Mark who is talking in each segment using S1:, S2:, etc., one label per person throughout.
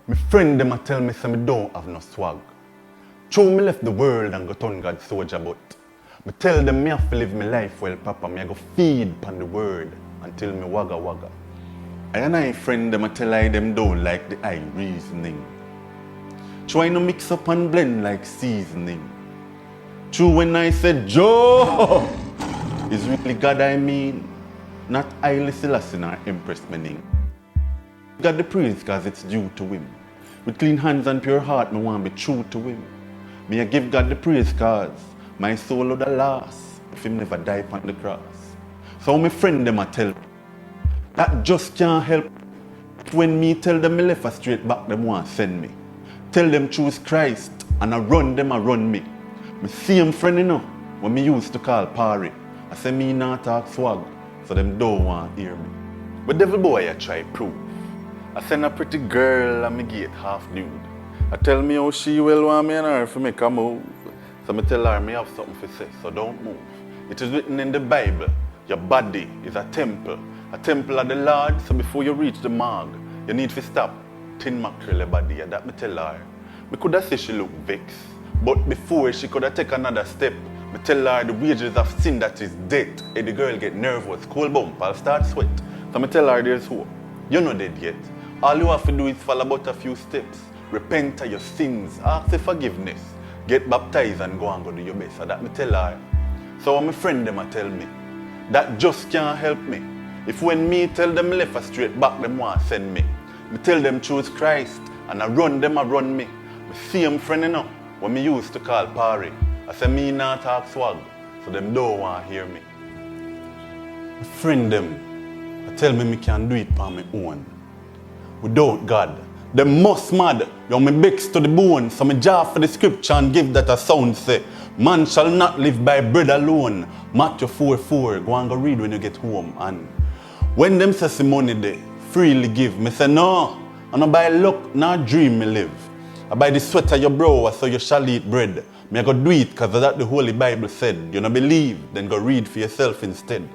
S1: My friend them a tell me say me don't have no swag. True, me left the world and go turn God soldier, but me tell them me have to live my life well, Papa. Me I go feed pon the word until me wagga wagga. I friend them a tell I them don't like the eye reasoning. Try no mix up and blend like seasoning. True, when I said Joe, it's really God I mean, not Haile Selassie nor Empress Menen. God the praise cause it's due to him. With clean hands and pure heart, me want to be true to him. Me I give God the praise cause my soul would last if him never die upon the cross. So my friend them a tell that just can't help. When me tell them me left a straight back, them want send me. Tell them choose Christ and I run them a run me. Me same friend you know, when me used to call Parry. I say me not talk swag, so them don't want hear me. But devil boy I try prove. I send a pretty girl and me gate half nude. I tell me how she will want me and her to make a move. So me tell her me have something to say, so don't move. It is written in the Bible, your body is a temple of the Lord. So before you reach the mark, you need to stop. Tin mackerel your body, and that me tell her. Me could have said she look vexed, but before she could have taken another step, me tell her the wages of sin that is death. And the girl get nervous, cold bump, I'll start sweat. So me tell her there's hope. You're not dead yet. All you have to do is follow about a few steps. Repent of your sins, ask for forgiveness, get baptized and go and do your best. So that me tell her. So when my friend them a tell me, that just can't help me. If when me tell them left a straight back, them want to send me. Me tell them choose Christ and I run them a run me. Me same friend you know, when me used to call Parry. I say me not talk swag, so them don't want to hear me. My friend them, I tell me can do it by my own. Without God, them must mad. You me begs to the bone, so me jar for the scripture and give that a sound say, man shall not live by bread alone. Matthew 4:4, go and go read when you get home. And when them say money they freely give, me say no, I not by luck, not dream me live. I buy the sweat of your brow so you shall eat bread. Me I go do it cause that the Holy Bible said. You not believe, then go read for yourself instead.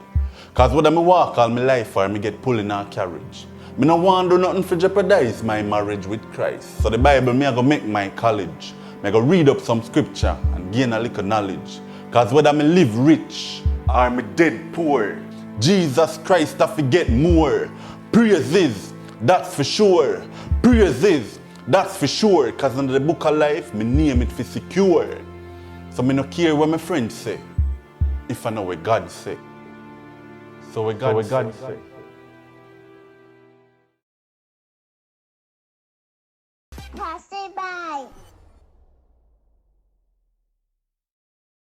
S1: Cause whether me walk all my life or me get pulled in a carriage, me no want do nothing for jeopardize my marriage with Christ. So the Bible me I go make my college. Me I go read up some scripture and gain a little knowledge. Cause whether me live rich or me dead poor, Jesus Christ I forget more. Praises, that's for sure. Praises, that's for sure. Cause in the book of life, me name it for secure. So me no care what my friends say, if I know what God say. So what God say.
S2: Pass it by.